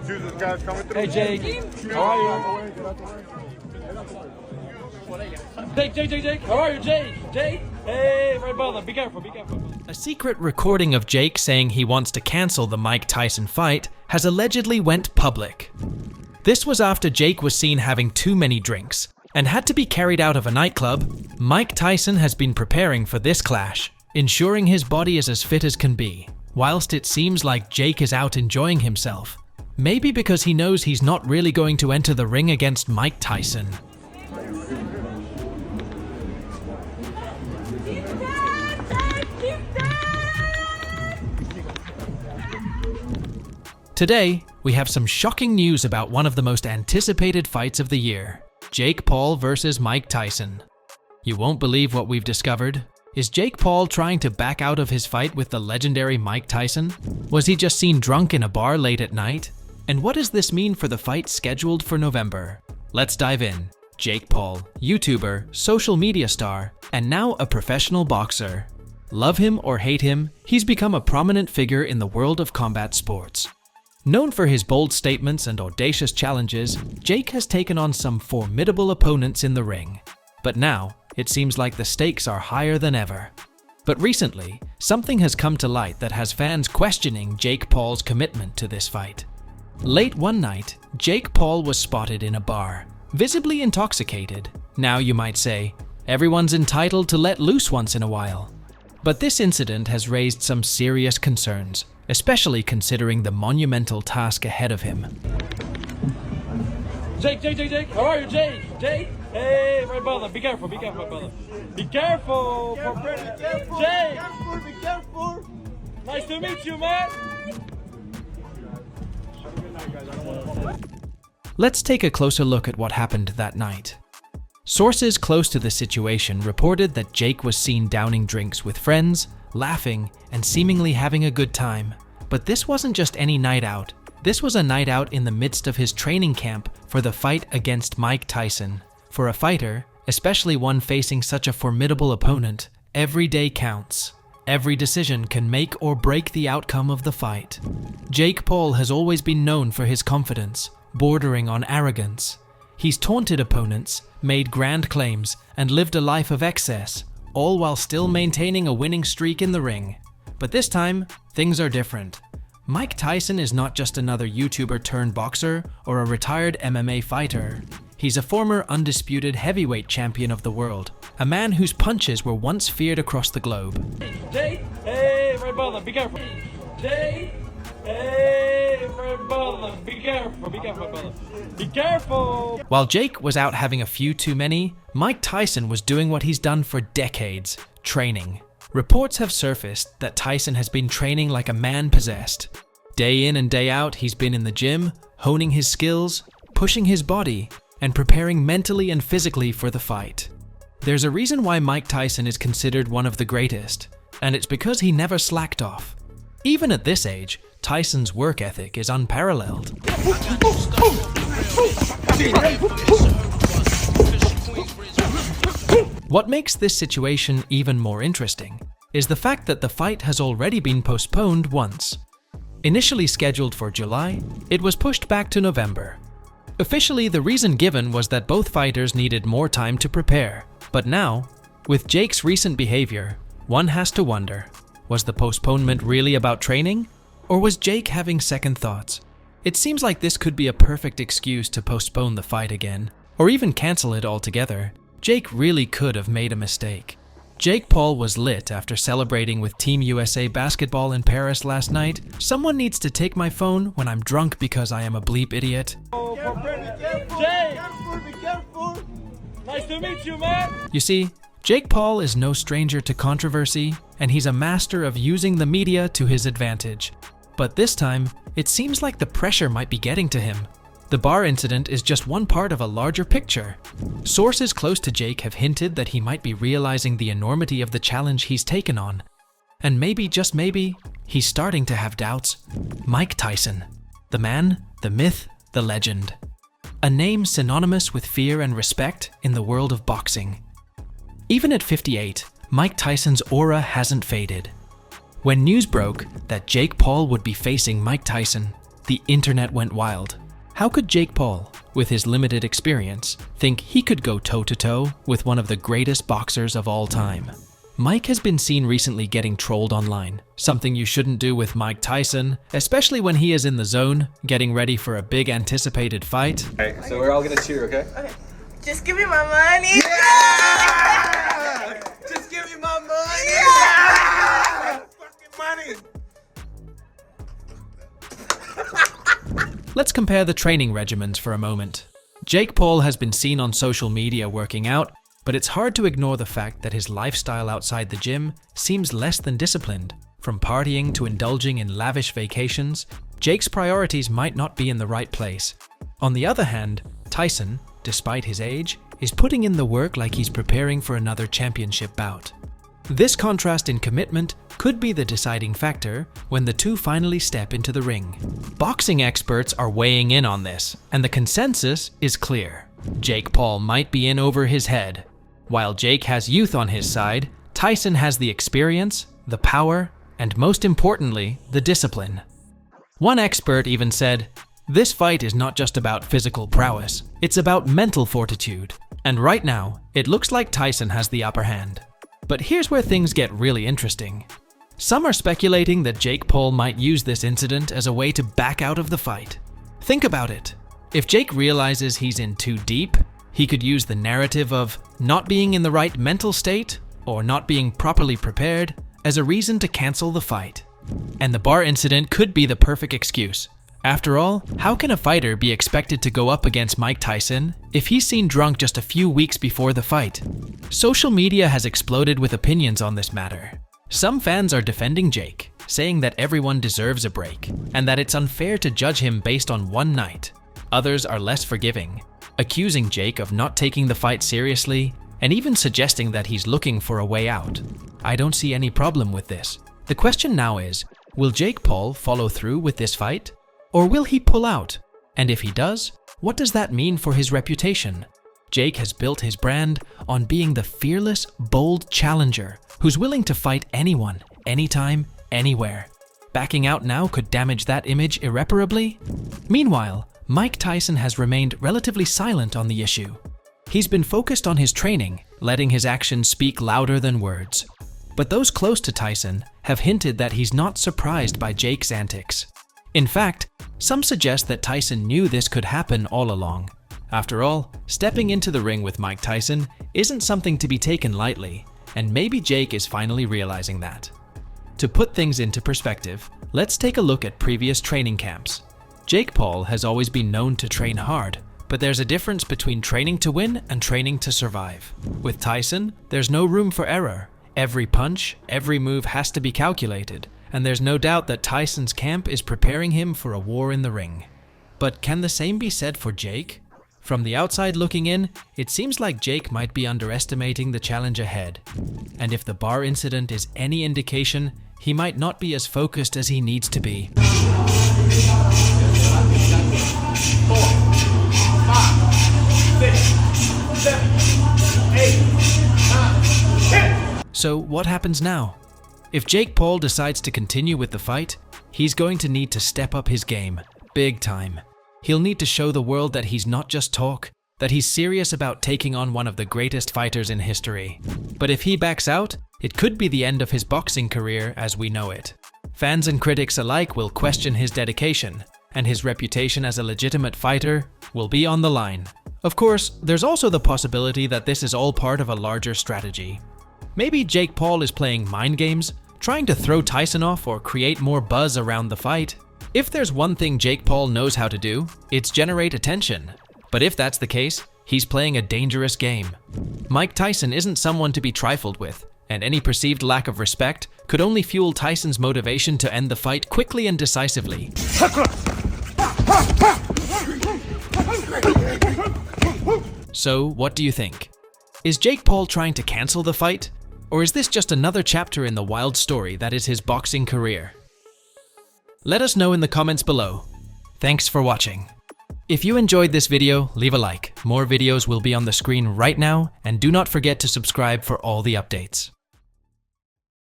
Jesus guys coming through. Hey Jake, how are you? Jake, how are you, Jake? Hey, my brother, be careful. A secret recording of Jake saying he wants to cancel the Mike Tyson fight has allegedly went public. This was after Jake was seen having too many drinks and had to be carried out of a nightclub. Mike Tyson has been preparing for this clash, ensuring his body is as fit as can be, whilst it seems like Jake is out enjoying himself. Maybe because he knows he's not really going to enter the ring against Mike Tyson. Today, we have some shocking news about one of the most anticipated fights of the year, Jake Paul versus Mike Tyson. You won't believe what we've discovered. Is Jake Paul trying to back out of his fight with the legendary Mike Tyson? Was he just seen drunk in a bar late at night? And what does this mean for the fight scheduled for November? Let's dive in. Jake Paul, YouTuber, social media star, and now a professional boxer. Love him or hate him, he's become a prominent figure in the world of combat sports. Known for his bold statements and audacious challenges, Jake has taken on some formidable opponents in the ring. But now, it seems like the stakes are higher than ever. But recently, something has come to light that has fans questioning Jake Paul's commitment to this fight. Late one night, Jake Paul was spotted in a bar, visibly intoxicated. Now you might say, everyone's entitled to let loose once in a while. But this incident has raised some serious concerns, especially considering the monumental task ahead of him. Jake, how are you, Jake? Hey, my brother, be careful, my brother. Be careful! Jake! Be careful! Nice to meet you, man! Let's take a closer look at what happened that night. Sources close to the situation reported that Jake was seen downing drinks with friends, laughing, and seemingly having a good time. But this wasn't just any night out. This was a night out in the midst of his training camp for the fight against Mike Tyson. For a fighter, especially one facing such a formidable opponent, every day counts. Every decision can make or break the outcome of the fight. Jake Paul has always been known for his confidence, bordering on arrogance. He's taunted opponents, made grand claims, and lived a life of excess, all while still maintaining a winning streak in the ring. But this time, things are different. Mike Tyson is not just another YouTuber turned boxer or a retired MMA fighter. He's a former undisputed heavyweight champion of the world, a man whose punches were once feared across the globe. Jake, hey, my brother, be careful. Jake, hey, my brother, be careful, my brother. Be careful! While Jake was out having a few too many, Mike Tyson was doing what he's done for decades, training. Reports have surfaced that Tyson has been training like a man possessed. Day in and day out, he's been in the gym, honing his skills, pushing his body, and preparing mentally and physically for the fight. There's a reason why Mike Tyson is considered one of the greatest, and it's because he never slacked off. Even at this age, Tyson's work ethic is unparalleled. What makes this situation even more interesting is the fact that the fight has already been postponed once. Initially scheduled for July, it was pushed back to November. Officially, the reason given was that both fighters needed more time to prepare. But now, with Jake's recent behavior, one has to wonder, was the postponement really about training? Or was Jake having second thoughts? It seems like this could be a perfect excuse to postpone the fight again, or even cancel it altogether. Jake really could have made a mistake. Jake Paul was lit after celebrating with Team USA basketball in Paris last night. Someone needs to take my phone when I'm drunk because I am a bleep idiot. Jake! Be careful! Nice to meet you, man! You see, Jake Paul is no stranger to controversy, and he's a master of using the media to his advantage. But this time, it seems like the pressure might be getting to him. The bar incident is just one part of a larger picture. Sources close to Jake have hinted that he might be realizing the enormity of the challenge he's taken on. And maybe, just maybe, he's starting to have doubts. Mike Tyson. The man, the myth, the legend. A name synonymous with fear and respect in the world of boxing. Even at 58, Mike Tyson's aura hasn't faded. When news broke that Jake Paul would be facing Mike Tyson, the internet went wild. How could Jake Paul, with his limited experience, think he could go toe-to-toe with one of the greatest boxers of all time? Mike has been seen recently getting trolled online, something you shouldn't do with Mike Tyson, especially when he is in the zone, getting ready for a big anticipated fight. Okay, so we're all gonna cheer, okay? Okay. Just give me my money. Yeah! Just give me my money! Yeah! Fucking money! Let's compare the training regimens for a moment. Jake Paul has been seen on social media working out, but it's hard to ignore the fact that his lifestyle outside the gym seems less than disciplined. From partying to indulging in lavish vacations, Jake's priorities might not be in the right place. On the other hand, Tyson, despite his age, is putting in the work like he's preparing for another championship bout. This contrast in commitment could be the deciding factor when the two finally step into the ring. Boxing experts are weighing in on this, and the consensus is clear. Jake Paul might be in over his head. While Jake has youth on his side, Tyson has the experience, the power, and most importantly, the discipline. One expert even said, "This fight is not just about physical prowess, it's about mental fortitude." And right now, it looks like Tyson has the upper hand. But here's where things get really interesting. Some are speculating that Jake Paul might use this incident as a way to back out of the fight. Think about it. If Jake realizes he's in too deep, he could use the narrative of not being in the right mental state or not being properly prepared as a reason to cancel the fight. And the bar incident could be the perfect excuse. After all, how can a fighter be expected to go up against Mike Tyson if he's seen drunk just a few weeks before the fight? Social media has exploded with opinions on this matter. Some fans are defending Jake, saying that everyone deserves a break and that it's unfair to judge him based on one night. Others are less forgiving, accusing Jake of not taking the fight seriously and even suggesting that he's looking for a way out. I don't see any problem with this. The question now is, will Jake Paul follow through with this fight? Or will he pull out? And if he does, what does that mean for his reputation? Jake has built his brand on being the fearless, bold challenger who's willing to fight anyone, anytime, anywhere. Backing out now could damage that image irreparably? Meanwhile, Mike Tyson has remained relatively silent on the issue. He's been focused on his training, letting his actions speak louder than words. But those close to Tyson have hinted that he's not surprised by Jake's antics. In fact, some suggest that Tyson knew this could happen all along. After all, stepping into the ring with Mike Tyson isn't something to be taken lightly, and maybe Jake is finally realizing that. To put things into perspective, let's take a look at previous training camps. Jake Paul has always been known to train hard, but there's a difference between training to win and training to survive. With Tyson, there's no room for error. Every punch, every move has to be calculated, and there's no doubt that Tyson's camp is preparing him for a war in the ring. But can the same be said for Jake? From the outside looking in, it seems like Jake might be underestimating the challenge ahead. And if the bar incident is any indication, he might not be as focused as he needs to be. 4, 5, 6, 7, 8, 9, 10. So what happens now? If Jake Paul decides to continue with the fight, he's going to need to step up his game, big time. He'll need to show the world that he's not just talk, that he's serious about taking on one of the greatest fighters in history. But if he backs out, it could be the end of his boxing career as we know it. Fans and critics alike will question his dedication, and his reputation as a legitimate fighter will be on the line. Of course, there's also the possibility that this is all part of a larger strategy. Maybe Jake Paul is playing mind games, trying to throw Tyson off or create more buzz around the fight. If there's one thing Jake Paul knows how to do, it's generate attention. But if that's the case, he's playing a dangerous game. Mike Tyson isn't someone to be trifled with, and any perceived lack of respect could only fuel Tyson's motivation to end the fight quickly and decisively. So, what do you think? Is Jake Paul trying to cancel the fight? Or is this just another chapter in the wild story that is his boxing career? Let us know in the comments below. Thanks for watching. If you enjoyed this video, leave a like. More videos will be on the screen right now, and do not forget to subscribe for all the updates.